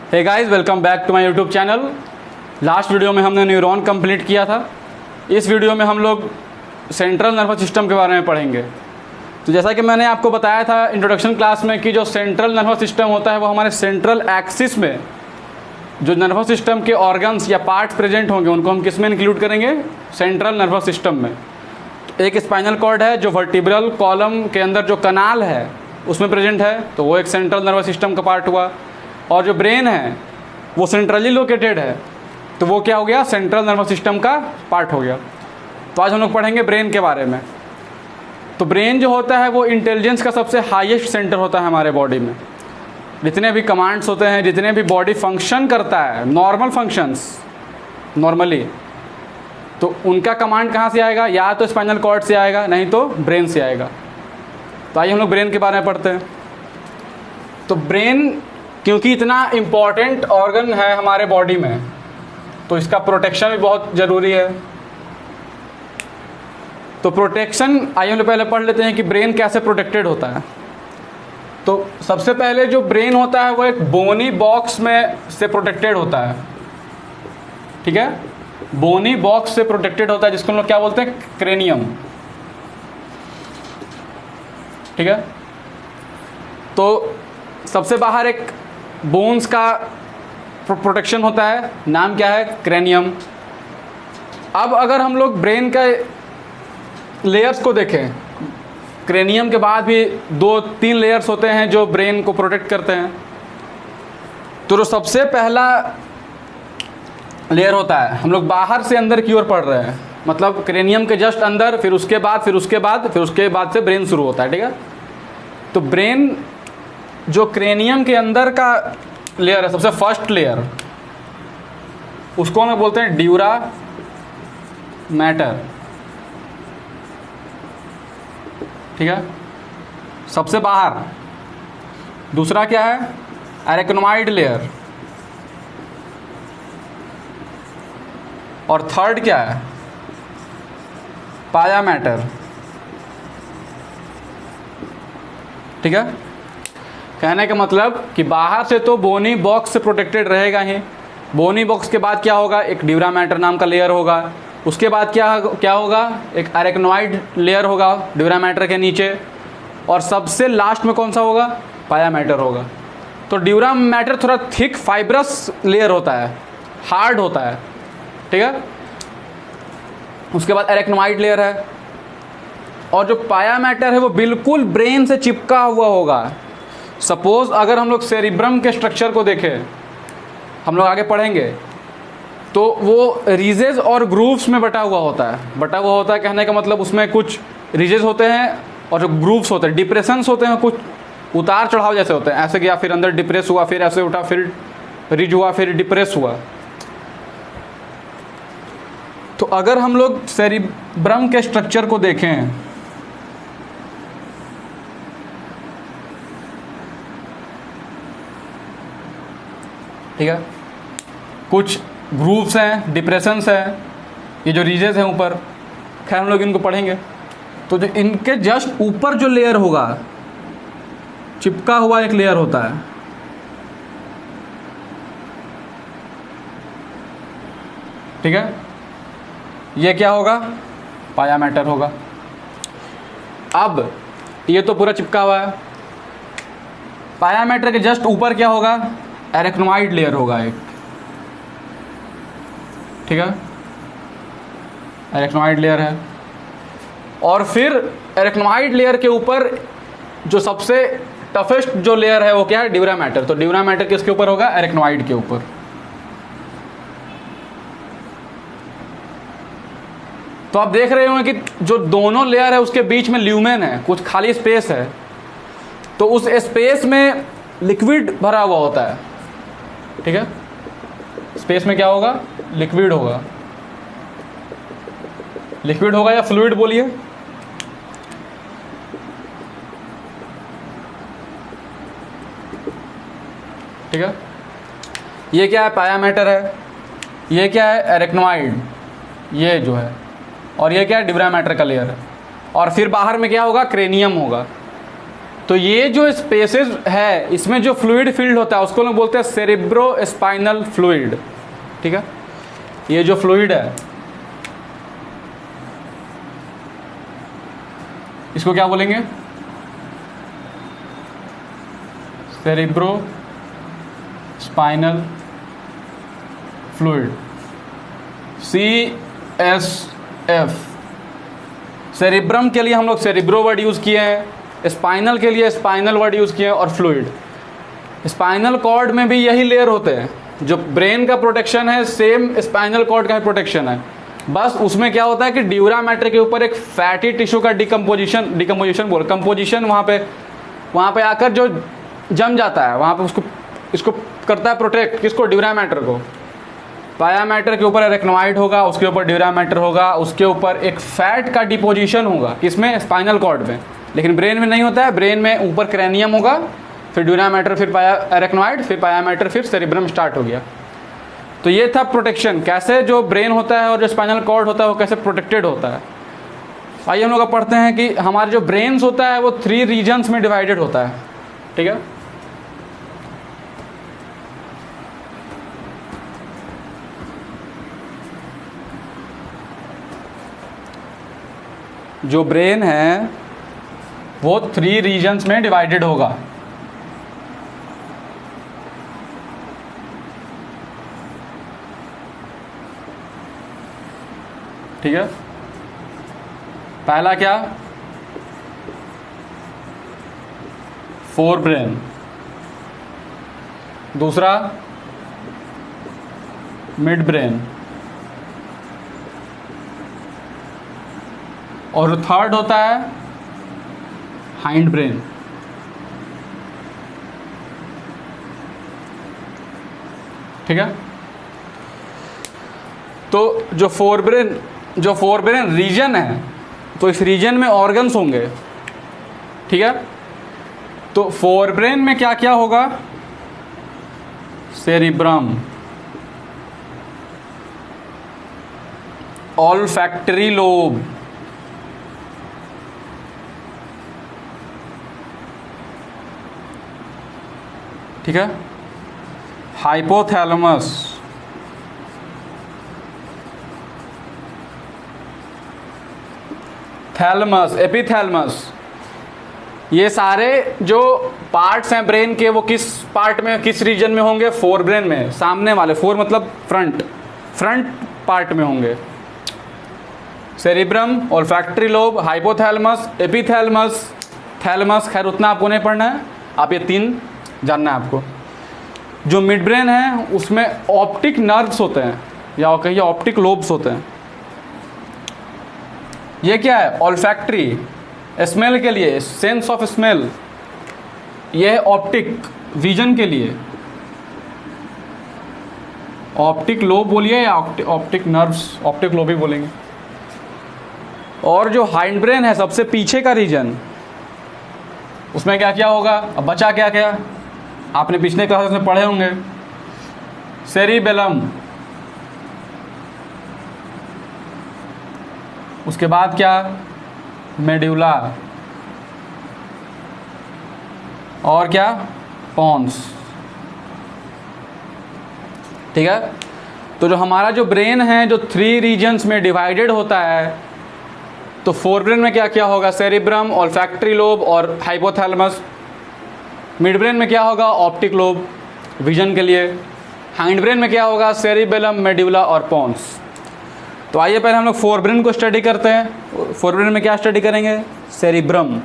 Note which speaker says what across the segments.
Speaker 1: Hey guys, welcome back to my YouTube channel. Last video में हमने neuron complete किया था। इस वीडियो में हम लोग सेंट्रल नर्वस सिस्टम के बारे में पढ़ेंगे। तो जैसा कि मैंने आपको बताया था इंट्रोडक्शन क्लास में कि जो सेंट्रल नर्वस सिस्टम होता है वो हमारे सेंट्रल एक्सिस में जो नर्वस सिस्टम के ऑर्गन्स या पार्ट्स प्रेजेंट होंगे उनको हम किस में इंक्लूड करेंगे? सेंट्रल नर्वस सिस्टम में। एक स्पाइनल कॉर्ड है जो वर्टिब्रल कॉलम के अंदर जो कनाल है उसमें प्रेजेंट है, तो वो एक सेंट्रल नर्वस सिस्टम का पार्ट हुआ। और जो ब्रेन है वो सेंट्रली लोकेटेड है, तो वो क्या हो गया? सेंट्रल नर्वस सिस्टम का पार्ट हो गया। तो आज हम लोग पढ़ेंगे ब्रेन के बारे में। तो ब्रेन जो होता है वो इंटेलिजेंस का सबसे हाईएस्ट सेंटर होता है हमारे बॉडी में। जितने भी कमांड्स होते हैं, जितने भी बॉडी फंक्शन करता है, नॉर्मल फंक्शंस नॉर्मली, तो उनका कमांड कहाँ से आएगा? या तो स्पाइनल कॉर्ड से आएगा, नहीं तो ब्रेन से आएगा। तो आइए हम लोग ब्रेन के बारे में पढ़ते हैं। तो ब्रेन क्योंकि इतना इम्पॉर्टेंट ऑर्गन है हमारे बॉडी में, तो इसका प्रोटेक्शन भी बहुत ज़रूरी है। तो प्रोटेक्शन आइए हम लोग पहले पढ़ लेते हैं कि ब्रेन कैसे प्रोटेक्टेड होता है। तो सबसे पहले जो ब्रेन होता है वो एक बोनी बॉक्स में से प्रोटेक्टेड होता है। ठीक है, बोनी बॉक्स से प्रोटेक्टेड होता है, जिसको हम लोग क्या बोलते हैं? क्रेनियम। ठीक है, तो सबसे बाहर एक बोन्स का प्रोटेक्शन होता है, नाम क्या है? क्रेनियम। अब अगर हम लोग ब्रेन के लेयर्स को देखें, क्रेनियम के बाद भी 2-3 लेयर्स होते हैं जो ब्रेन को प्रोटेक्ट करते हैं। तो जो सबसे पहला लेयर होता है, हम लोग बाहर से अंदर की ओर पढ़ रहे हैं, मतलब क्रेनियम के जस्ट अंदर, फिर उसके बाद से ब्रेन शुरू होता है। ठीक है, तो ब्रेन जो क्रेनियम के अंदर का लेयर है, सबसे फर्स्ट लेयर, उसको हम बोलते हैं ड्यूरा मैटर। ठीक है, सबसे बाहर। दूसरा क्या है? Arachnoid layer. और थर्ड क्या है? पाया मैटर। ठीक है, कहने का मतलब कि बाहर से तो बोनी बॉक्स से प्रोटेक्टेड रहेगा ही। बोनी बॉक्स के बाद क्या होगा? एक ड्यूरा मैटर नाम का लेयर होगा। उसके बाद क्या होगा? एक एरेक्नोइड लेयर होगा ड्यूरा मैटर के नीचे। और सबसे लास्ट में कौन सा होगा? पाया मैटर होगा। तो ड्यूरा मैटर थोड़ा थिक फाइब्रस लेयर होता है, हार्ड होता है। ठीक है, उसके बाद एरेक्नोइड लेयर है। और जो पाया मैटर है वो बिल्कुल ब्रेन से चिपका हुआ होगा। सपोज अगर हम लोग सेरिब्रम के स्ट्रक्चर को देखें, हम लोग आगे पढ़ेंगे, तो वो रीजेस और ग्रूव्स में बटा हुआ होता है। कहने का मतलब उसमें कुछ रीजेस होते हैं और जो ग्रूव्स होते हैं, डिप्रेशंस होते हैं, कुछ उतार चढ़ाव जैसे होते हैं, ऐसे गया फिर अंदर डिप्रेस हुआ, फिर ऐसे उठा, फिर रिज हुआ, फिर डिप्रेस हुआ। तो अगर हम लोग सेरिब्रम के स्ट्रक्चर को देखें, ठीक है, कुछ ग्रूव्स हैं, डिप्रेशंस हैं, ये जो रीजेस हैं ऊपर, खैर हम लोग इनको पढ़ेंगे। तो जो इनके जस्ट ऊपर जो लेयर होगा, चिपका हुआ एक लेयर होता है, ठीक है, ये क्या होगा? पाया मैटर होगा। अब ये तो पूरा चिपका हुआ है। पाया मैटर के जस्ट ऊपर क्या होगा? एरेक्नोइड लेयर होगा एक। ठीक है, एरेक्नोइड लेयर है। और फिर एरेक्नोइड लेयर के ऊपर जो सबसे टफेस्ट जो लेयर है वो क्या है? Dura mater. तो ड्यूरा मैटर किसके ऊपर होगा? एरेक्नोइड के ऊपर। तो आप देख रहे होंगे कि जो दोनों लेयर है उसके बीच में ल्यूमेन है, कुछ खाली स्पेस है। तो उस स्पेस में लिक्विड भरा हुआ होता है। ठीक है, स्पेस में क्या होगा? लिक्विड होगा। लिक्विड होगा या फ्लूइड बोलिए? ठीक है, ये क्या है? पाया मैटर है। ये क्या है? एरेक्नोइड, ये जो है। और ये क्या है? ड्यूरा मैटर का लेयर है। और फिर बाहर में क्या होगा? क्रेनियम होगा। तो ये जो स्पेसेस है इसमें जो फ्लूइड फील्ड होता है उसको लोग बोलते हैं सेरिब्रो स्पाइनल फ्लूइड। ठीक है, ये जो फ्लूइड है इसको क्या बोलेंगे? Cerebro spinal fluid, CSF। Cerebrum के लिए हम लोग सेरिब्रो वर्ड यूज़ किए हैं, स्पाइनल के लिए स्पाइनल वर्ड यूज़ किए हैं, और फ्लूइड। स्पाइनल कॉर्ड में भी यही लेयर होते हैं। जो ब्रेन का प्रोटेक्शन है सेम स्पाइनल कॉर्ड का प्रोटेक्शन है, बस उसमें क्या होता है कि ड्यूरा मैटर के ऊपर एक फैटी टिश्यू का कंपोजिशन वहाँ पे आकर जो जम जाता है, वहाँ पे इसको करता है प्रोटेक्ट। किसको? ड्यूरा मैटर को। पाया मैटर के ऊपर एरेक्नोइड होगा, उसके ऊपर ड्यूरा मैटर होगा, उसके ऊपर एक फैट का डिपोजिशन होगा। किसमें? स्पाइनल कॉर्ड में। लेकिन ब्रेन में नहीं होता है। ब्रेन में ऊपर क्रैनियम होगा, फिर ड्यूरा मैटर, फिर पाया एरेक्नोइड, फिर पाया मैटर, फिर सेरिब्रम स्टार्ट हो गया। तो ये था प्रोटेक्शन, कैसे जो ब्रेन होता है और जो स्पाइनल कॉर्ड होता है वो कैसे प्रोटेक्टेड होता है। आइए हम लोग पढ़ते हैं कि हमारा जो ब्रेन्स होता है वो 3 रीजन्स में डिवाइडेड होता है। ठीक है, जो ब्रेन है वो 3 रीजन्स में डिवाइडेड होगा। ठीक है, पहला क्या? Fore brain. दूसरा मिड ब्रेन, और थर्ड होता है हाइंड ब्रेन। ठीक है, तो जो फोर ब्रेन रीजन है, तो इस रीजन में ऑर्गन्स होंगे। ठीक है, तो फोर ब्रेन में क्या क्या होगा? सेरिब्रम, ऑल्फैक्टरी लोब, ठीक है, हाइपोथैलेमस, थैलेमस, एपिथैलेमस। ये सारे जो पार्ट्स हैं ब्रेन के वो किस पार्ट में, किस रीजन में होंगे? फोर ब्रेन में। सामने वाले, फोर मतलब फ्रंट पार्ट में होंगे। Cerebrum, olfactory lobe, hypothalamus, epithalamus, thalamus. खैर उतना आपको नहीं पढ़ना है, आप ये 3 जानना है आपको। जो मिड ब्रेन है उसमें ऑप्टिक नर्व्स होते हैं, या कहिए ऑप्टिक लोब्स होते हैं। ये क्या है? ऑल्फैक्टरी, स्मेल के लिए, सेंस ऑफ स्मेल। ये है ऑप्टिक, विजन के लिए। ऑप्टिक लोब बोलिए या ऑप्टिक नर्व्स, ऑप्टिक लोब ही बोलेंगे। और जो हाइंड ब्रेन है, सबसे पीछे का रीजन, उसमें क्या क्या होगा? अब बचा क्या क्या? आपने पिछले क्लासेस में पढ़े होंगे। सेरिबेलम, उसके बाद क्या? मेड्यूला, और क्या? पॉन्स। ठीक है, तो जो हमारा जो ब्रेन है जो 3 रीजन्स में डिवाइडेड होता है, तो फोर ब्रेन में क्या क्या होगा? सेरिब्रम, ऑल्फैक्टरी लोब और हाइपोथैलेमस। मिड ब्रेन में क्या होगा? ऑप्टिक लोब, विजन के लिए। हाइंड ब्रेन में क्या होगा? सेरिबेलम, मेड्यूला और पॉन्स। तो आइए पहले हम लोग फोर ब्रेन को स्टडी करते हैं। फोर ब्रेन में क्या स्टडी करेंगे? सेरिब्रम।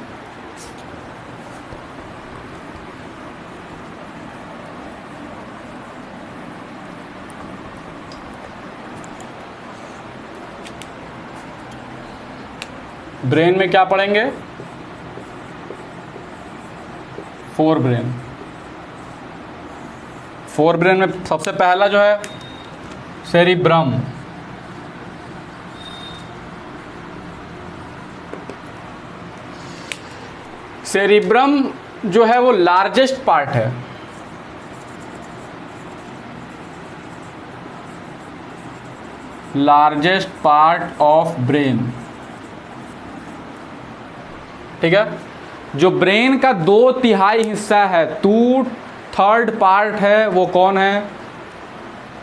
Speaker 1: ब्रेन में क्या पढ़ेंगे? Fore brain. फोर ब्रेन में सबसे पहला जो है सेरिब्रम। सेरिब्रम जो है वो लार्जेस्ट पार्ट है। Largest part of brain. ठीक है, जो ब्रेन का 2/3 हिस्सा है, 2/3 पार्ट है, वो कौन है?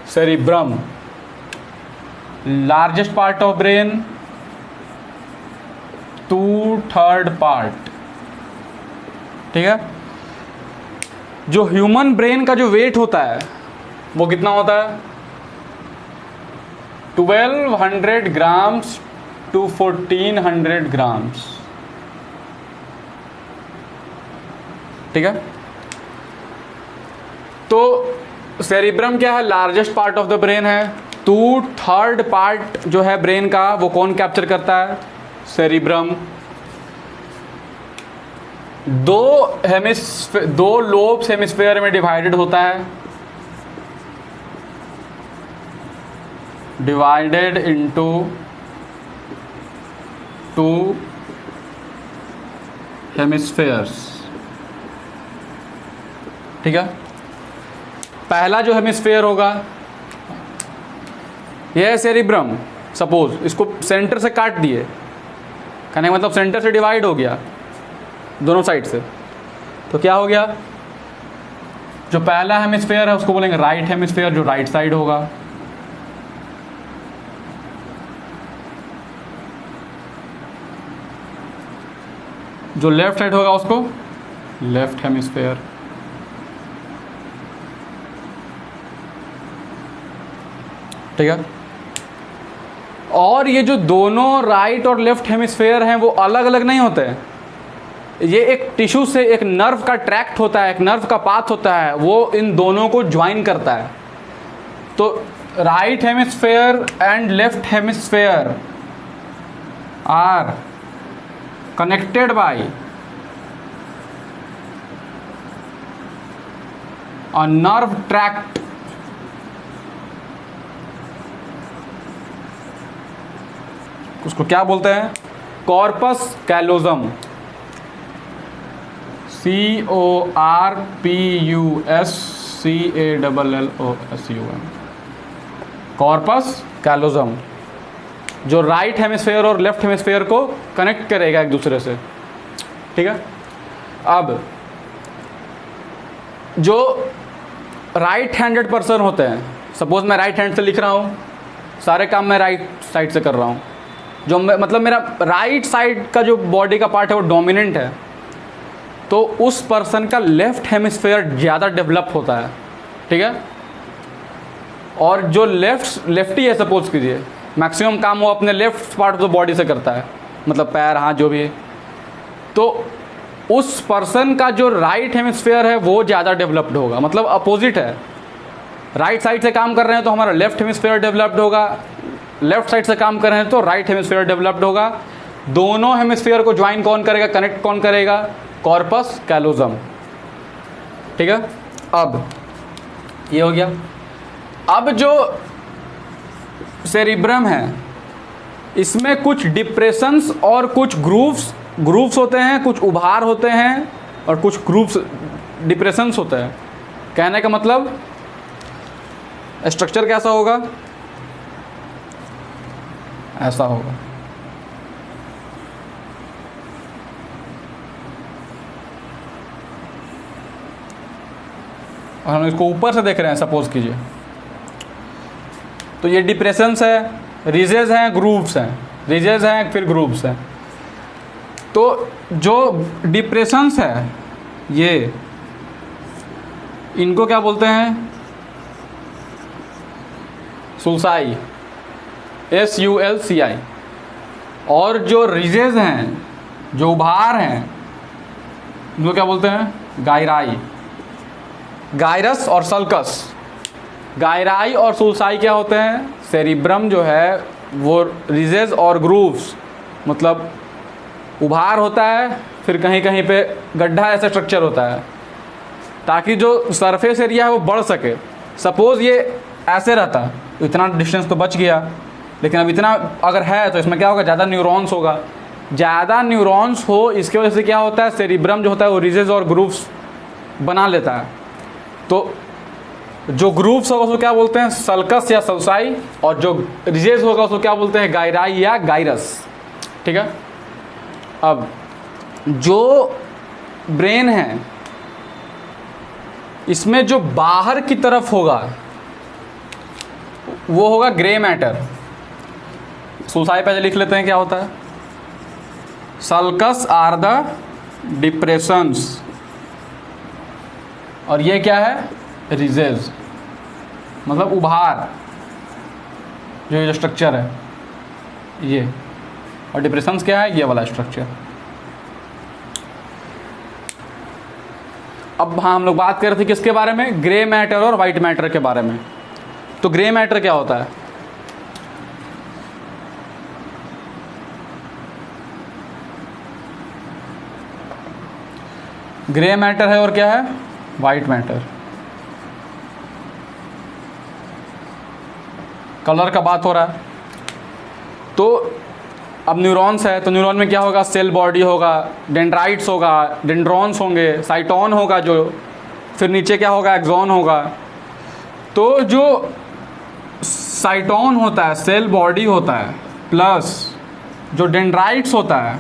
Speaker 1: Cerebrum. Largest part of brain, 2/3 part. ठीक है। जो ह्यूमन ब्रेन का जो वेट होता है वो कितना होता है? 1200 ग्राम्स टू 1400 ग्राम्स। ठीक है। तो सेरिब्रम क्या है? Largest part of the brain है। 2/3 पार्ट जो है ब्रेन का वो कौन कैप्चर करता है? सेरिब्रम। दो लोब्स हेमिस्फेयर में डिवाइडेड होता है, डिवाइडेड इनटू 2 हेमिस्फेयर्स। ठीक है। पहला जो हेमिस्फेयर होगा यह है सेरिब्रम। सपोज इसको सेंटर से काट दिए, कहने का मतलब सेंटर से डिवाइड हो गया दोनों साइड से, तो क्या हो गया? जो पहला हेमिस्फेयर है उसको बोलेंगे राइट हेमिस्फेयर, जो राइट साइड होगा। जो लेफ्ट साइड होगा उसको लेफ्ट हेमिस्फेयर। ठीक है। और ये जो दोनों राइट और लेफ्ट हेमिस्फेयर हैं वो अलग अलग नहीं होते हैं। ये एक टिश्यू से एक नर्व का ट्रैक्ट होता है, एक नर्व का पाथ होता है, वो इन दोनों को ज्वाइन करता है। तो right hemisphere and left hemisphere are connected by a nerve tract उसको क्या बोलते हैं? Corpus callosum. CORPUSCALLOSUM। Corpus callosum जो राइट हेमिस्फेयर और लेफ्ट हेमिस्फेयर को कनेक्ट करेगा एक दूसरे से। ठीक है। अब जो राइट हैंडेड पर्सन होते हैं, सपोज मैं राइट हैंड से लिख रहा हूँ, सारे काम मैं राइट साइड से कर रहा हूँ, जो मतलब मेरा राइट साइड का जो बॉडी का पार्ट है वो डोमिनेंट है, तो उस पर्सन का लेफ्ट हेमिस्फेयर ज़्यादा डेवलप होता है। ठीक है। और जो लेफ्टी है, सपोज कीजिए मैक्सिमम काम वो अपने left part of the body से करता है, मतलब पैर हाथ जो भी है, तो उस पर्सन का जो राइट हेमिस्फेयर है वो ज़्यादा डेवलप्ड होगा। मतलब अपोजिट है, राइट साइड से काम कर रहे हैं तो हमारा लेफ्ट हेमिस्फेयर डेवलप्ड होगा, लेफ्ट साइड से काम कर रहे हैं तो राइट हेमिस्फेयर डेवलप्ड होगा। दोनों हेमिस्फेयर को ज्वाइन कौन करेगा, कनेक्ट कौन करेगा? Corpus callosum. ठीक है। अब ये हो गया। अब जो सेरिब्रम है इसमें कुछ डिप्रेशंस और कुछ ग्रूव्स होते हैं, कुछ उभार होते हैं और कुछ ग्रूव्स डिप्रेशंस होते हैं। कहने का मतलब स्ट्रक्चर कैसा होगा? ऐसा होगा। और हम इसको ऊपर से देख रहे हैं, सपोज कीजिए, तो ये डिप्रेशंस है, रिजेस हैं, ग्रूव्स हैं, रिजेस हैं फिर ग्रूव्स हैं। तो जो डिप्रेशंस है ये, इनको क्या बोलते हैं? सुल्साई, SULCI। और जो रिजेस हैं, जो उभार हैं, इनको क्या बोलते हैं? गायराई। गायरस और सल्कस। गायराई और सुल्साई क्या होते हैं? सेरिब्रम जो है वो रिजेस और ग्रूव्स, मतलब उभार होता है, फिर कहीं कहीं पे गड्ढा ऐसा स्ट्रक्चर होता है ताकि जो सरफेस एरिया है वो बढ़ सके। सपोज़ ये ऐसे रहता, इतना डिस्टेंस तो बच गया, लेकिन अब इतना अगर है तो इसमें क्या होगा? ज़्यादा न्यूरॉन्स होगा। ज़्यादा न्यूरॉन्स हो इसके वजह से क्या होता है? सेरिब्रम जो होता है वो रिजेस और ग्रूव्स बना लेता है। तो जो ग्रूव्स होगा उसको क्या बोलते हैं? सल्कस या सल्साई। और जो रिजेस होगा उसको क्या बोलते हैं? गायराई या गायरस। ठीक है। अब जो ब्रेन है इसमें जो बाहर की तरफ होगा वो होगा ग्रे मैटर। सुसाई पहले लिख लेते हैं क्या होता है। सल्कस आर द डिप्रेशंस, और ये क्या है रिजेज, मतलब उभार, जो स्ट्रक्चर है ये, और डिप्रेशंस क्या है ये वाला स्ट्रक्चर। अब हाँ हम लोग बात कर रहे थे किसके बारे में, ग्रे मैटर और वाइट मैटर के बारे में। तो ग्रे मैटर क्या होता है, ग्रे मैटर है और क्या है वाइट मैटर। कलर का बात हो रहा है तो अब न्यूरॉन्स है तो न्यूरॉन में क्या होगा, सेल बॉडी होगा, डेंड्राइट्स होगा, डेंड्रॉन्स होंगे, साइटोन होगा, जो फिर नीचे क्या होगा एक्सॉन होगा। तो जो साइटोन होता है सेल बॉडी होता है, प्लस जो डेंड्राइट्स होता है,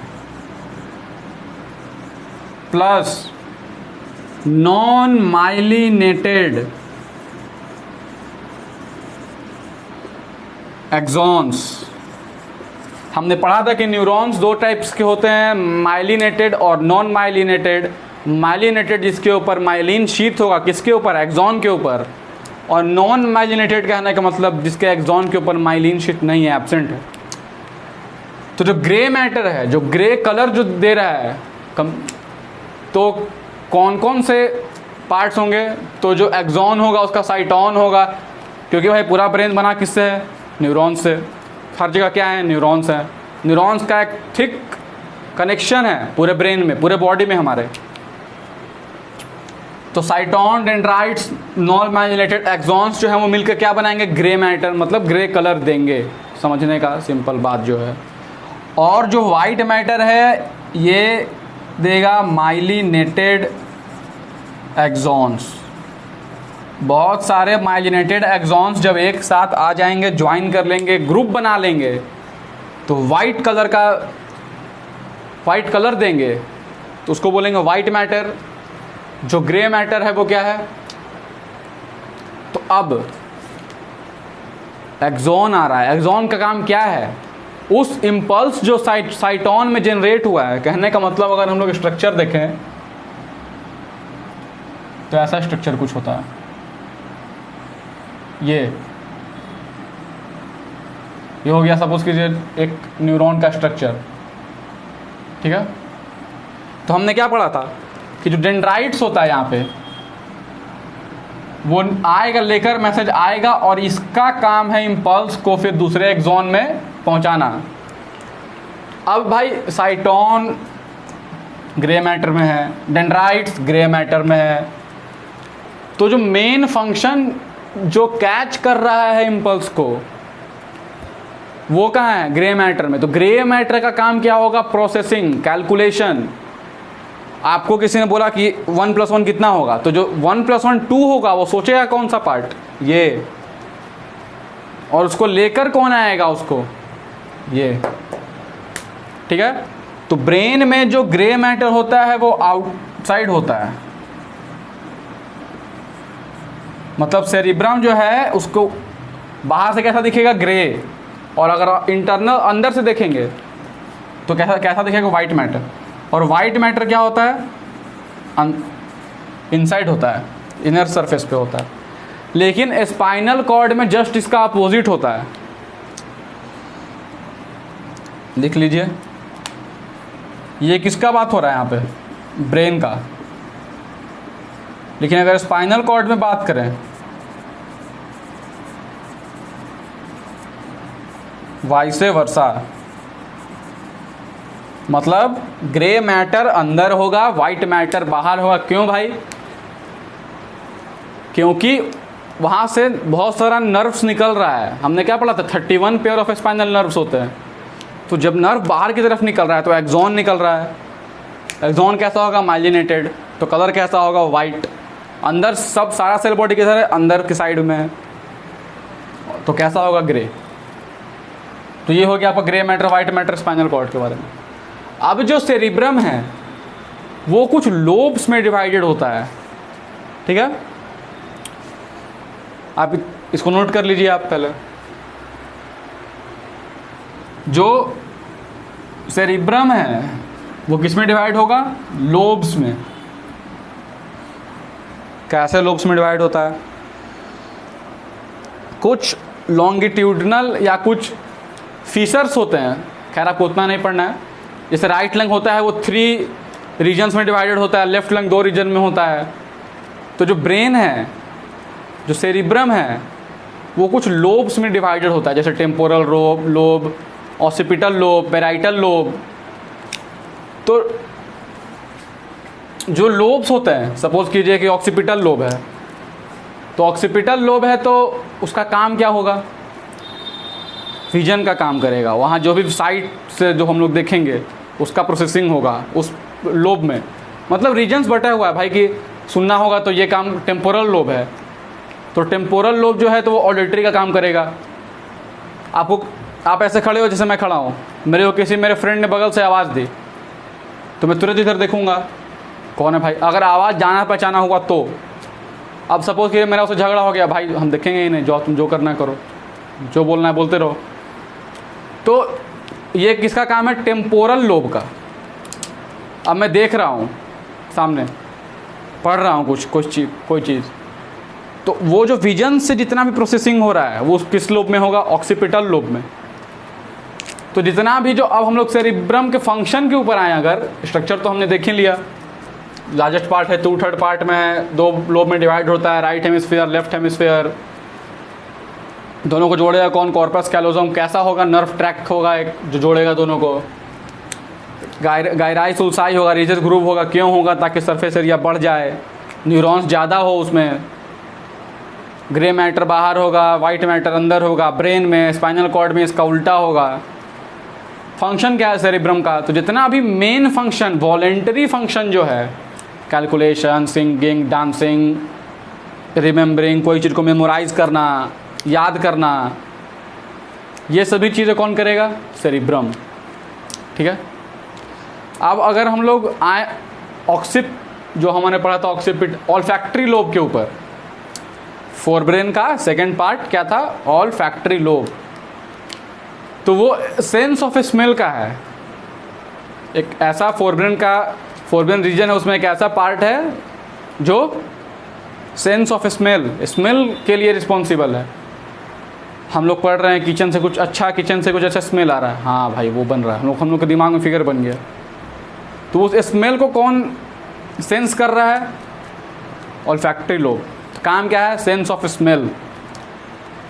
Speaker 1: प्लस नॉन माइलिनेटेड एक्सॉन्स। हमने पढ़ा था कि न्यूरॉन्स दो टाइप्स के होते हैं, माइलिनेटेड और नॉन माइलिनेटेड। माइलिनेटेड जिसके ऊपर माइलिन शीथ होगा, किसके ऊपर, एक्सॉन के ऊपर, और नॉन माइलिनेटेड कहने का मतलब जिसके एक्सॉन के ऊपर माइलिन शीथ नहीं है, एब्सेंट है। तो जो ग्रे मैटर है, जो ग्रे कलर जो दे रहा है तो कौन कौन से पार्ट्स होंगे, तो जो एक्सॉन होगा उसका साइटोन होगा, क्योंकि भाई पूरा ब्रेन बना किससे है, न्यूरॉन्स से। हर जगह क्या है, न्यूरॉन्स है। न्यूरॉन्स का एक थिक कनेक्शन है पूरे ब्रेन में, पूरे बॉडी में हमारे। तो cyton, dendrites, non myelinated axons जो है वो मिलकर क्या बनाएंगे, ग्रे मैटर, मतलब ग्रे कलर देंगे। समझने का सिंपल बात जो है। और जो वाइट मैटर है ये देगा माइलिनेटेड एक्सॉन्स। बहुत सारे माइलिनेटेड एक्सॉन्स जब एक साथ आ जाएंगे, ज्वाइन कर लेंगे, ग्रुप बना लेंगे, तो वाइट कलर देंगे, तो उसको बोलेंगे वाइट मैटर। जो ग्रे मैटर है वो क्या है, तो अब एक्सॉन आ रहा है। एक्सॉन का काम क्या है, उस इम्पल्स जो साइटोन में जनरेट हुआ है, कहने का मतलब अगर हम लोग स्ट्रक्चर देखें तो ऐसा स्ट्रक्चर कुछ होता है। ये हो गया सपोज कीजिए एक न्यूरॉन का स्ट्रक्चर, ठीक है। तो हमने क्या पढ़ा था कि जो डेंड्राइट्स होता है यहाँ पे, वो आएगा, लेकर मैसेज आएगा, और इसका काम है इम्पल्स को फिर दूसरे एक्सॉन में पहुंचाना। अब भाई साइटोन ग्रे मैटर में है, डेंड्राइट्स ग्रे मैटर में है, तो जो मेन फंक्शन जो कैच कर रहा है इम्पल्स को वो कहाँ है, ग्रे मैटर में। तो ग्रे मैटर का काम क्या होगा, प्रोसेसिंग, कैलकुलेशन। आपको किसी ने बोला कि 1 + 1 कितना होगा, तो जो 1 + 1 2 होगा वो सोचेगा कौन सा पार्ट, ये, और उसको लेकर कौन आएगा उसको, ये, ठीक है। तो ब्रेन में जो ग्रे मैटर होता है वो आउटसाइड होता है, मतलब सेरिब्रम जो है उसको बाहर से कैसा दिखेगा, ग्रे, और अगर इंटरनल अंदर से देखेंगे तो कैसा दिखेगा, वाइट मैटर। और वाइट मैटर क्या होता है, इनसाइड होता है, इनर सरफेस पे होता है। लेकिन स्पाइनल कॉर्ड में जस्ट इसका अपोजिट होता है। देख लीजिए ये किसका बात हो रहा है यहाँ पे, ब्रेन का। लेकिन अगर स्पाइनल कॉर्ड में बात करें, वाइसे वर्सा, मतलब ग्रे मैटर अंदर होगा, वाइट मैटर बाहर होगा। क्यों भाई, क्योंकि वहाँ से बहुत सारा नर्व्स निकल रहा है। हमने क्या पढ़ा था, 31 पेयर ऑफ स्पाइनल नर्व्स होते हैं। तो जब नर्व बाहर की तरफ निकल रहा है तो एक्सॉन निकल रहा है। एक्सॉन कैसा होगा, माइलिनेटेड, तो कलर कैसा होगा, वाइट। अंदर सब सारा सेल बॉडी के तरह अंदर की साइड में है, तो कैसा होगा, ग्रे। तो ये हो गया आपका grey matter, white matter, spinal cord के बारे में। अब जो सेरिब्रम है वो कुछ लोब्स में डिवाइडेड होता है, ठीक है। आप इसको नोट कर लीजिए आप पहले। जो सेरिब्रम है वो किस में डिवाइड होगा? लोब्स में। कैसे लोब्स में डिवाइड होता है? कुछ लॉन्गिट्यूडनल या कुछ फीचर्स होते हैं, खैर आपको उतना नहीं पढ़ना है। जैसे राइट लंग होता है वो 3 रीजन्स में डिवाइडेड होता है, लेफ्ट लंग 2 रीजन में होता है। तो जो ब्रेन है, जो सेरिब्रम है, वो कुछ लोब्स में डिवाइडेड होता है, जैसे temporal lobe, occipital lobe, parietal lobe. तो जो लोब्स होते हैं, सपोज कीजिए कि ऑक्सीपिटल लोब है, तो ऑक्सीपिटल लोब है तो उसका काम क्या होगा? विजन का काम करेगा। वहाँ जो भी साइट से जो हम लोग देखेंगे उसका प्रोसेसिंग होगा उस लोब में। मतलब रीजन्स बटा हुआ है भाई कि सुनना होगा तो ये काम टेम्पोरल लोब है, तो टेम्पोरल लोब जो है तो वो ऑडिटरी का काम करेगा। आप ऐसे खड़े हो जैसे मैं खड़ा हूँ, मेरे फ्रेंड ने बगल से आवाज़ दी तो मैं तुरंत इधर देखूँगा कौन है भाई। अगर आवाज़ जाना पहचाना होगा तो, अब सपोज कि मेरा उससे झगड़ा हो गया, भाई हम देखेंगे ही नहीं, तुम जो करना है करो, जो बोलना है बोलते रहो। तो ये किसका काम है? टेम्पोरल लोब का। अब मैं देख रहा हूँ सामने, पढ़ रहा हूँ कोई चीज़, तो वो जो विजन से जितना भी प्रोसेसिंग हो रहा है वो किस लोब में होगा? ऑक्सीपिटल लोब में। तो जितना भी जो, अब हम लोग सेरिब्रम के फंक्शन के ऊपर आए, अगर स्ट्रक्चर तो हमने देख ही लिया, लार्जेस्ट पार्ट है, 2/3 पार्ट में 2 लोब में डिवाइड होता है, राइट हेमिस्फीयर, लेफ्ट हेमिस्फीयर। दोनों को जोड़ेगा कौन? Corpus callosum. कैसा होगा? नर्व ट्रैक्ट होगा एक जो जोड़ेगा दोनों को। गायराई सुल्साई होगा, रीजस ग्रुप होगा। क्यों होगा? ताकि सरफेस एरिया बढ़ जाए, न्यूरॉन्स ज़्यादा हो उसमें। ग्रे मैटर बाहर होगा, वाइट मैटर अंदर होगा। ब्रेन में, स्पाइनल कॉर्ड में इसका उल्टा होगा। फंक्शन क्या है सेरिब्रम का? तो जितना भी मेन फंक्शन, वॉलेंटरी फंक्शन जो है, कैलकुलेशन, सिंगिंग, डांसिंग, रिमेम्बरिंग, कोई चीज़ को मेमोराइज करना, याद करना, ये सभी चीज़ें कौन करेगा? सेरिब्रम, ठीक है। अब अगर हम लोग आए ऑक्सिप, जो हमने पढ़ा था ऑक्सीपिट, ऑल्फैक्टरी लोब के ऊपर, फोरब्रेन का सेकंड पार्ट क्या था? Olfactory lobe. तो वो सेंस ऑफ स्मेल का है। एक ऐसा फोरब्रेन रीजन है, उसमें एक ऐसा पार्ट है जो सेंस ऑफ स्मेल के लिए रिस्पॉन्सिबल है। हम लोग पढ़ रहे हैं किचन से कुछ अच्छा स्मेल आ रहा है, हाँ भाई वो बन रहा है, हम लोग के दिमाग में फिगर बन गया। तो उस स्मेल को कौन सेंस कर रहा है? Olfactory lobe. काम क्या है? Sense of smell.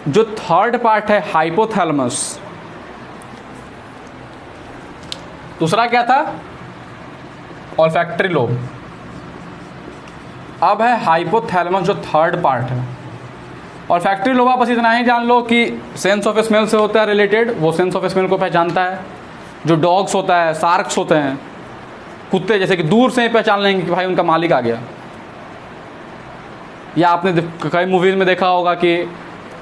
Speaker 1: जो थर्ड पार्ट है हाइपोथैलेमस। दूसरा क्या था? Olfactory lobe. अब है हाइपोथैलेमस जो थर्ड पार्ट है। ऑल्फैक्टरी लोब आप बस इतना ही जान लो कि सेंस ऑफ स्मेल से होता है रिलेटेड, वो सेंस ऑफ स्मेल को पहचानता है। जो डॉग्स होता है, शार्क्स होते हैं, कुत्ते, जैसे कि दूर से ही पहचान लेंगे कि भाई उनका मालिक आ गया। या आपने कई मूवीज़ में देखा होगा कि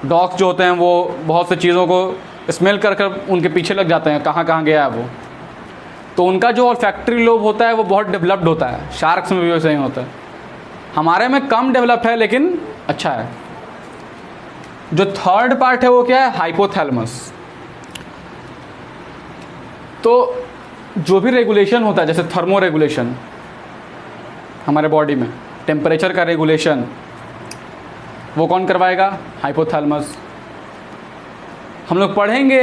Speaker 1: डॉग्स जो होते हैं वो बहुत से चीज़ों को स्मेल कर उनके पीछे लग जाते हैं, कहाँ कहाँ गया है वो। तो उनका जो ऑल्फैक्टरी लोब होता है वो बहुत डेवलप्ड होता है। शार्क्स में भी वैसे ही होता है, हमारे में कम डेवलप्ड है लेकिन अच्छा है। जो थर्ड पार्ट है वो क्या है? हाइपोथैलेमस। तो जो भी रेगुलेशन होता है, जैसे थर्मो रेगुलेशन हमारे बॉडी में, टेम्परेचर का रेगुलेशन, वो कौन करवाएगा? हाइपोथैलेमस। हम लोग पढ़ेंगे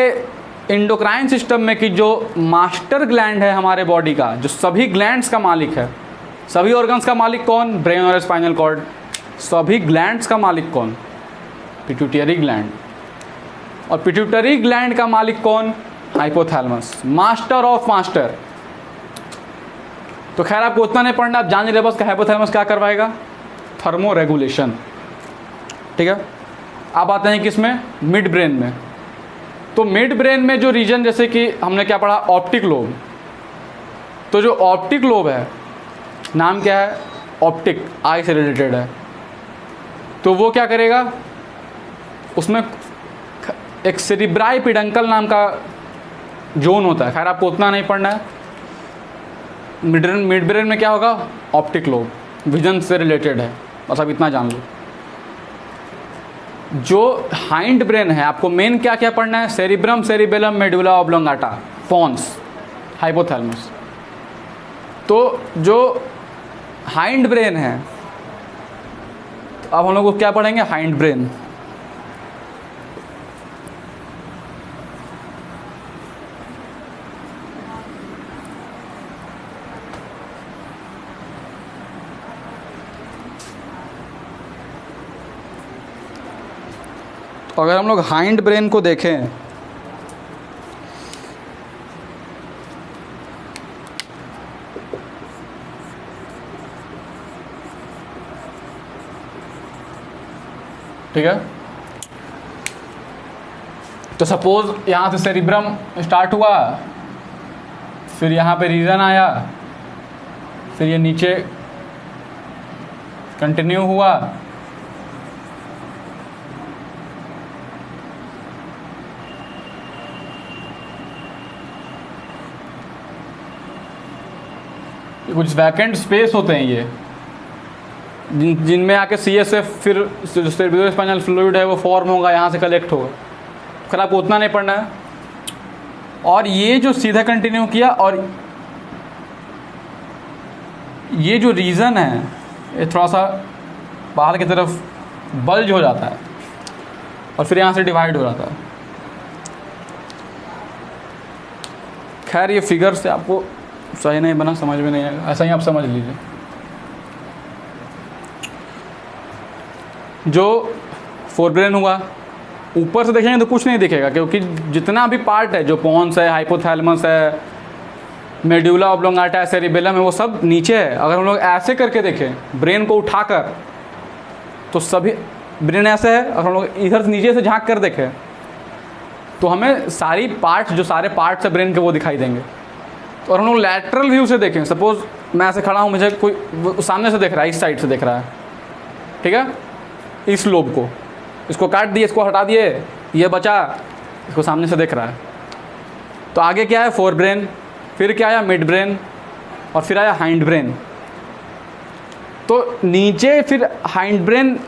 Speaker 1: एंडोक्राइन सिस्टम में कि जो मास्टर ग्लैंड है हमारे बॉडी का, जो सभी ग्लैंड्स का मालिक है, सभी ऑर्गन्स का मालिक कौन? ब्रेन और स्पाइनल कॉर्ड। सभी ग्लैंड्स का मालिक कौन? Pituitary gland. और पिट्यूटरी ग्लैंड का मालिक कौन? Hypothalamus, master of master. तो खैर आपको उतना नहीं पढ़ना, आप जान रहे बस कि हाइपोथैलेमस क्या करवाएगा? थर्मो रेगुलेशन, ठीक है। अब आते हैं किसमें? मिड ब्रेन में। तो मिड ब्रेन में जो रीजन, जैसे कि हमने क्या पढ़ा? Optic lobe. तो जो ऑप्टिक लोब है, नाम क्या है? ऑप्टिक, आई से रिलेटेड है। तो वो क्या करेगा? उसमें एक सेरिब्राई पिडंकल नाम का जोन होता है, खैर आपको उतना नहीं पढ़ना है। मिड ब्रेन में क्या होगा, ऑप्टिक लोब, विजन से रिलेटेड है, बस आप इतना जान लो। जो हाइंड ब्रेन है, आपको मेन क्या क्या पढ़ना है, cerebrum, cerebellum, medulla oblongata, pons, hypothalamus. तो जो हाइंड ब्रेन है, तो अब हम लोग को क्या पढ़ेंगे, हाइंड ब्रेन। तो अगर हम लोग हाइंड ब्रेन को देखें, ठीक है, तो सपोज यहाँ से सेरिब्रम स्टार्ट हुआ, फिर यहाँ पे रीजन आया, फिर ये नीचे कंटिन्यू हुआ, कुछ वैकेंट स्पेस होते हैं ये, जिनमें आके CSF, फिर जो सेरिब्रोस्पाइनल फ्लूइड है वो फॉर्म होगा, यहाँ से कलेक्ट होगा। फिर आपको उतना नहीं पढ़ना है। और ये जो सीधा कंटिन्यू किया, और ये जो रीज़न है ये थोड़ा सा बाहर की तरफ बल्ज हो जाता है और फिर यहाँ से डिवाइड हो जाता है। खैर ये फिगर से आपको सही नहीं बना, समझ में नहीं आएगा, ऐसा ही आप समझ लीजिए। जो फोरब्रेन हुआ, ऊपर से देखेंगे तो कुछ नहीं दिखेगा, क्योंकि जितना भी पार्ट है, जो पोन्स है, हाइपोथैलेमस है, मेडुला ऑब्लोंगाटा है, सेरिबेलम है, वो सब नीचे है। अगर हम लोग ऐसे करके देखें ब्रेन को उठाकर, तो सभी ब्रेन ऐसे है। अगर हम लोग इधर नीचे से झांक कर देखें तो हमें सारी पार्ट्स, जो सारे पार्ट्स है ब्रेन के, वो दिखाई देंगे। तो और हम लोग लैटरल व्यू से देखें, सपोज मैं ऐसे खड़ा हूँ, मुझे कोई सामने से देख रहा है, इस साइड से देख रहा है, ठीक है, इस लोब को, इसको काट दिए, इसको हटा दिए, ये बचा, इसको सामने से देख रहा है। तो आगे क्या है, फोर ब्रेन, फिर क्या आया, मिड ब्रेन, और फिर आया हाइंड ब्रेन। तो नीचे फिर हाइंड ब्रेन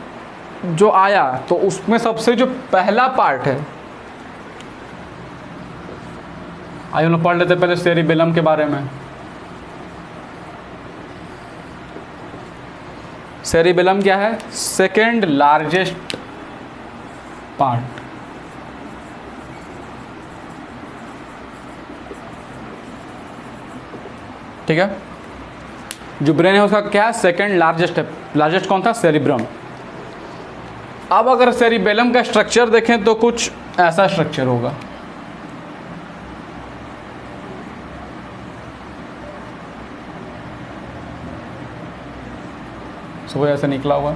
Speaker 1: जो आया, तो उसमें सबसे जो पहला पार्ट है, आइए हम लोग पढ़ लेते पहले सेरिबेलम के बारे में। सेरिबेलम क्या है, सेकेंड लार्जेस्ट पार्ट, ठीक है। जो ब्रेन है उसका क्या है, सेकेंड लार्जेस्ट है। लार्जेस्ट कौन था, सेरिब्रम। अब अगर सेरिबेलम का स्ट्रक्चर देखें तो कुछ ऐसा स्ट्रक्चर होगा, वो ऐसे निकला हुआ।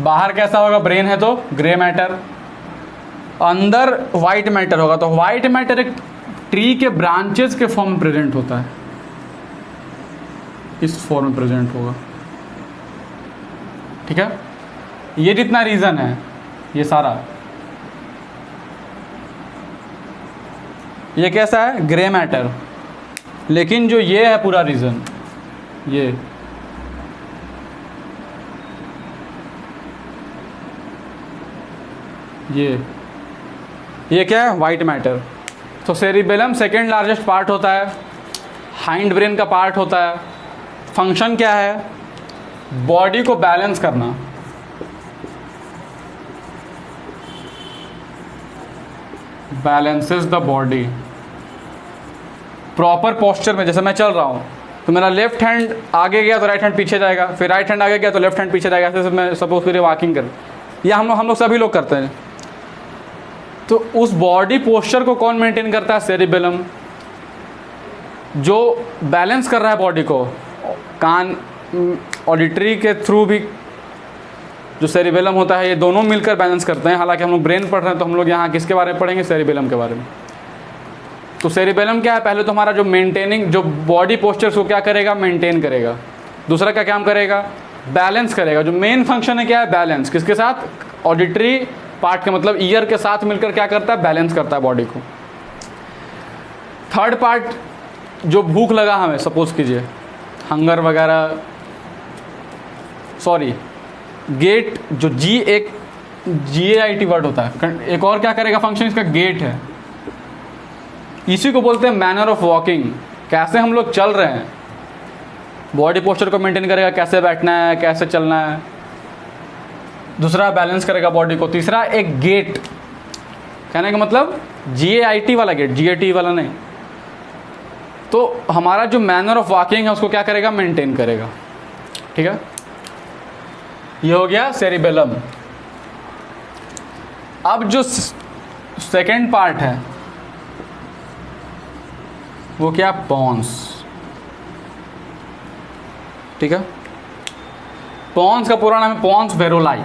Speaker 1: बाहर कैसा होगा, ब्रेन है तो ग्रे मैटर, अंदर वाइट मैटर होगा। तो वाइट मैटर एक ट्री के ब्रांचेस के फॉर्म में प्रेजेंट होता है, इस फॉर्म में प्रेजेंट होगा, ठीक है। ये जितना रीजन है, ये सारा, ये कैसा है, ग्रे मैटर। लेकिन जो ये है पूरा रीजन, ये क्या है, वाइट मैटर। तो सेरिबेलम सेकेंड लार्जेस्ट पार्ट होता है, हाइंड ब्रेन का पार्ट होता है। फंक्शन क्या है, बॉडी को बैलेंस करना, balances the body proper posture में। जैसे मैं चल रहा हूँ तो मेरा लेफ्ट हैंड आगे गया तो राइट हैंड पीछे जाएगा, फिर राइट हैंड आगे गया तो लेफ्ट हैंड पीछे जाएगा। ऐसे मैं सपोज करिए वॉकिंग कर, या हम लोग सभी लोग करते हैं। तो उस बॉडी पोस्चर को कौन मेंटेन करता है, सेरिबेलम, जो बैलेंस कर रहा है बॉडी को। कान ऑडिटरी के थ्रू भी जो सेरिबेलम होता है, ये दोनों मिलकर बैलेंस करते हैं। हालांकि हम लोग ब्रेन पढ़ रहे हैं तो हम लोग यहाँ किसके बारे में पढ़ेंगे, सेरिबेलम के बारे में। तो सेरिबेलम क्या है, पहले तो हमारा जो मेंटेनिंग जो बॉडी पोस्चर्स को क्या करेगा, मेंटेन करेगा। दूसरा क्या काम करेगा, बैलेंस करेगा। जो मेन फंक्शन है क्या है, बैलेंस। किसके साथ, ऑडिटरी पार्ट के मतलब ईयर के साथ मिलकर क्या करता है, बैलेंस करता है बॉडी को। थर्ड पार्ट, जो भूख लगा हमें, सपोज कीजिए हंगर वगैरह, सॉरी गेट, जो GAIT वर्ड होता है। एक और क्या करेगा फंक्शन इसका, गेट है। इसी को बोलते हैं मैनर ऑफ वॉकिंग, कैसे हम लोग चल रहे हैं, बॉडी पोस्चर को मेंटेन करेगा, कैसे बैठना है, कैसे चलना है। दूसरा बैलेंस करेगा बॉडी को। तीसरा एक गेट, कहने का मतलब GAIT वाला गेट, GAT वाला नहीं। तो हमारा जो मैनर ऑफ वॉकिंग है उसको क्या करेगा, मेंटेन करेगा। ठीक है, ये हो गया सेरिबेलम। अब जो सेकेंड पार्ट है वो क्या, पॉन्स। ठीक है, पॉन्स का पूरा नाम है पॉन्स वेरोलाई,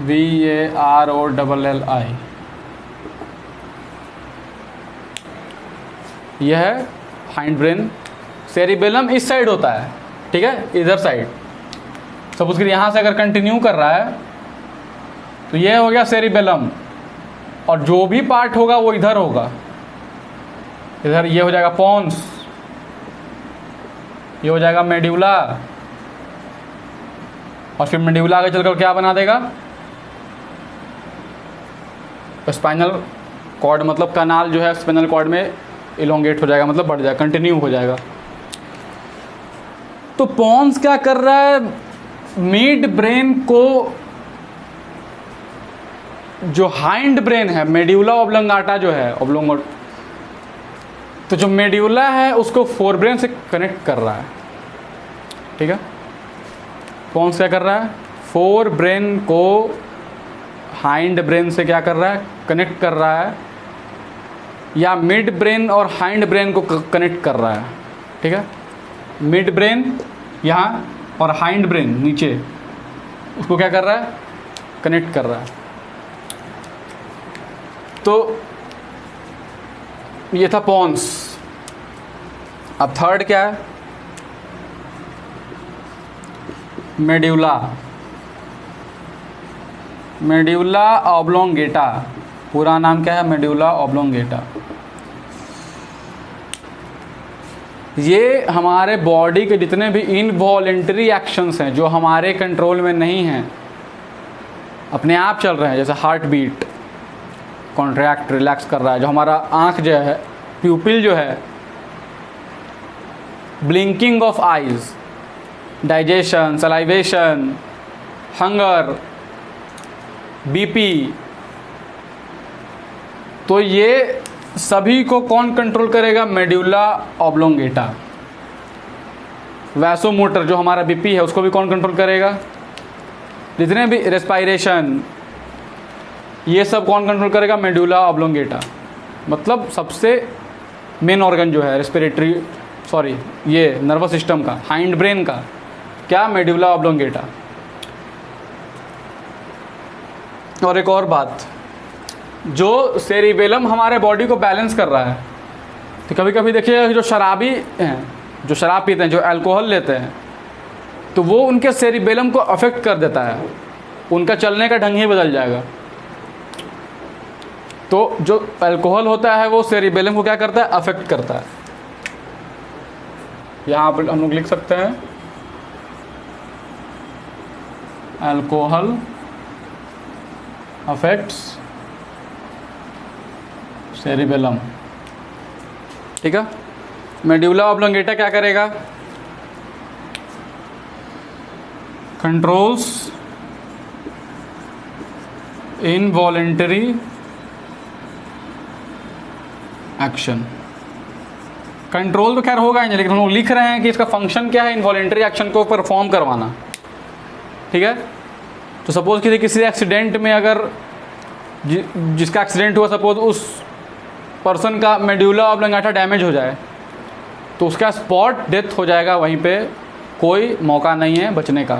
Speaker 1: VAROLLI। यह है हाइंड ब्रेन। सेरिबेलम इस साइड होता है, ठीक है, इधर साइड। सपोज करिए यहाँ से अगर कंटिन्यू कर रहा है तो यह हो गया सेरिबेलम, और जो भी पार्ट होगा वो इधर होगा, इधर ये हो जाएगा पॉन्स, ये हो जाएगा मेड्यूला, और फिर मेड्यूला आगे चलकर क्या बना देगा, स्पाइनल कॉर्ड, मतलब कनाल जो है स्पाइनल कॉर्ड में इलोंगेट हो जाएगा, मतलब बढ़ जाएगा, कंटिन्यू हो जाएगा। तो पॉन्स क्या कर रहा है, मिड ब्रेन को, जो हाइंड ब्रेन है, मेड्यूला ऑब्लोंगाटा जो है, तो जो मेड्यूला है उसको फोर ब्रेन से कनेक्ट कर रहा है। ठीक है, पॉन्स क्या कर रहा है, फोर ब्रेन को हाइंड ब्रेन से क्या कर रहा है, कनेक्ट कर रहा है, या मिड ब्रेन और हाइंड ब्रेन को कनेक्ट कर रहा है। ठीक है, मिड ब्रेन यहाँ और हाइंड ब्रेन नीचे, उसको क्या कर रहा है, कनेक्ट कर रहा है। तो ये था पॉन्स। अब थर्ड क्या है, मेड्यूला, मेड्यूला ऑब्लोंगेटा। पूरा नाम क्या है, मेड्यूला ऑब्लोंगेटा। ये हमारे बॉडी के जितने भी इनवॉलेंटरी एक्शंस हैं जो हमारे कंट्रोल में नहीं हैं, अपने आप चल रहे हैं, जैसे हार्ट बीट, कॉन्ट्रैक्ट रिलैक्स कर रहा है, जो हमारा आँख जो है, प्यूपिल जो है, blinking of eyes, digestion, salivation, hunger, BP, तो ये सभी को कौन कंट्रोल करेगा, मेड्यूला ऑब्लोंगेटा। वैसोमोटर, जो हमारा बीपी है, उसको भी कौन कंट्रोल करेगा, जितने भी रेस्पायरेशन, ये सब कौन कंट्रोल करेगा, मेड्यूला ऑब्लोंगेटा। मतलब सबसे मेन ऑर्गन जो है रेस्पिरेटरी, सॉरी ये नर्वस सिस्टम का, हाइंड ब्रेन का, क्या, मेड्यूला ऑब्लोंगेटा। और एक और बात, जो सेरिबेलम हमारे बॉडी को बैलेंस कर रहा है, तो कभी कभी देखिए जो शराबी हैं, जो शराब पीते हैं, जो अल्कोहल लेते हैं, तो वो उनके सेरिबेलम को अफेक्ट कर देता है, उनका चलने का ढंग ही बदल जाएगा। तो जो अल्कोहल होता है वो सेरिबेलम को क्या करता है, अफेक्ट करता है। यहाँ पर हम लोग लिख सकते हैं, अल्कोहल अफेक्ट्स सेरिबेलम। ठीक है, मेड्यूला ऑब्लोंगेटा क्या करेगा, कंट्रोल्स इनवॉलेंटरी एक्शन। कंट्रोल तो खैर होगा ही नहीं, लेकिन हम लोग लिख रहे हैं कि इसका फंक्शन क्या है, इनवॉलेंटरी एक्शन को परफॉर्म करवाना। ठीक है, तो सपोज किसी एक्सीडेंट में अगर जिसका एक्सीडेंट हुआ, सपोज उस पर्सन का मेड्यूला ऑब्लोंगेटा डैमेज हो जाए, तो उसका स्पॉट डेथ हो जाएगा वहीं पे, कोई मौका नहीं है बचने का,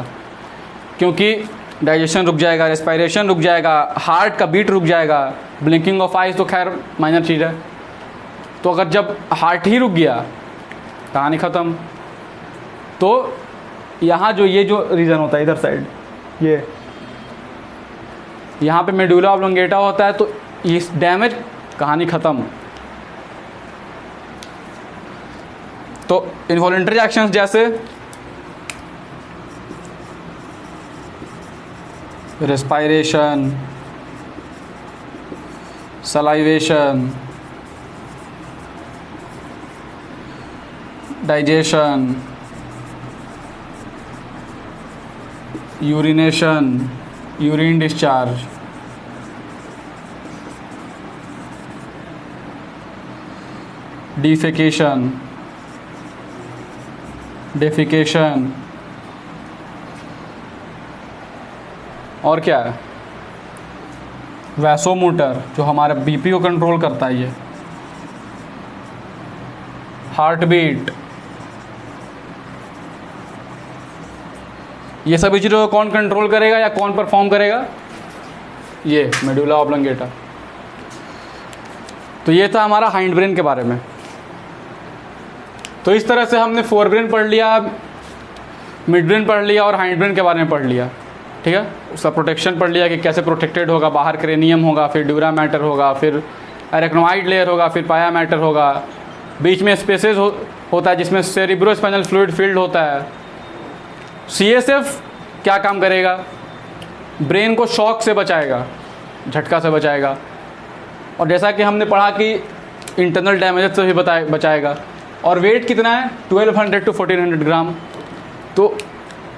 Speaker 1: क्योंकि डाइजेशन रुक जाएगा, रेस्पायरेशन रुक जाएगा, हार्ट का बीट रुक जाएगा, ब्लिंकिंग ऑफ आइज तो खैर माइनर चीज़ है, तो अगर जब हार्ट ही रुक गया कहानी ख़त्म। तो यहाँ जो ये जो रीजन होता है इधर साइड, ये यहाँ पे मेडुला ऑब्लोंगेटा होता है, तो इस डैमेज कहानी ख़त्म। तो इनवॉलंटरी एक्शंस जैसे respiration, salivation, digestion, urination, urine discharge, defecation, defecation, और क्या है, वैसोमोटर जो हमारे बीपी को कंट्रोल करता है, ये हार्ट बीट, ये सभी चीज़ों को कौन कंट्रोल करेगा या कौन परफॉर्म करेगा, ये मेडुला ऑब्लोंगेटा। तो ये था हमारा हाइंड ब्रेन के बारे में। तो इस तरह से हमने फोर ब्रेन पढ़ लिया, मिड ब्रेन पढ़ लिया और हाइंड ब्रेन के बारे में पढ़ लिया, ठीक है। उसका प्रोटेक्शन पढ़ लिया कि कैसे प्रोटेक्टेड होगा, बाहर क्रेनियम होगा, फिर ड्यूरा मैटर होगा, फिर एरेक्नोइड लेयर होगा, फिर पाया मैटर होगा, बीच में स्पेसेस होता है जिसमें सेरिब्रोस्पाइनल फ्लूइड फील्ड होता है। सीएसएफ क्या काम करेगा, ब्रेन को शॉक से बचाएगा, झटका से बचाएगा, और जैसा कि हमने पढ़ा कि इंटरनल डैमेज से भी बचाएगा। और वेट कितना है, 1200 to 1400 ग्राम। तो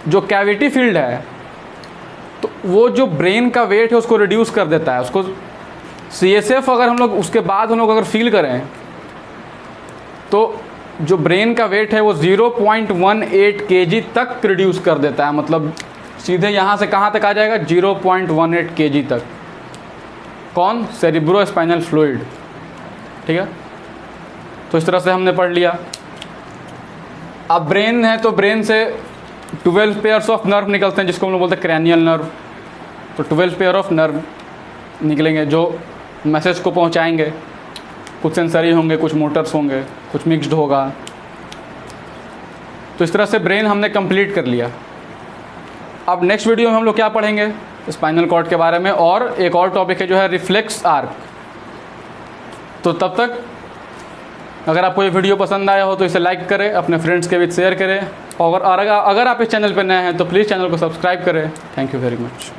Speaker 1: जो कैविटी फील्ड है, तो वो जो ब्रेन का वेट है उसको रिड्यूस कर देता है। उसको सीएसएफ अगर हम लोग उसके बाद हम लोग अगर फील करें तो जो ब्रेन का वेट है वो 0.18 kg तक रिड्यूस कर देता है। मतलब सीधे यहाँ से कहाँ तक आ जाएगा, 0.18 kg तक। कौन, सेरिब्रोस्पाइनल फ्लूइड, ठीक है। तो इस तरह से हमने पढ़ लिया। अब ब्रेन है तो ब्रेन से 12 पेयर्स ऑफ नर्व निकलते हैं जिसको हम लोग बोलते हैं क्रैनियल नर्व। तो 12 पेयर ऑफ नर्व निकलेंगे जो मैसेज को पहुंचाएंगे। कुछ सेंसरी होंगे, कुछ मोटर्स होंगे, कुछ मिक्स्ड होगा। तो इस तरह से ब्रेन हमने कंप्लीट कर लिया। अब नेक्स्ट वीडियो में हम लोग क्या पढ़ेंगे, स्पाइनल कॉर्ड के बारे में, और एक और टॉपिक है जो है रिफ्लेक्स आर्क। तो तब तक अगर आपको ये वीडियो पसंद आया हो तो इसे लाइक करें, अपने फ्रेंड्स के बीच शेयर करें, और अगर आप इस चैनल पर नए हैं तो प्लीज़ चैनल को सब्सक्राइब करें। Thank you very much.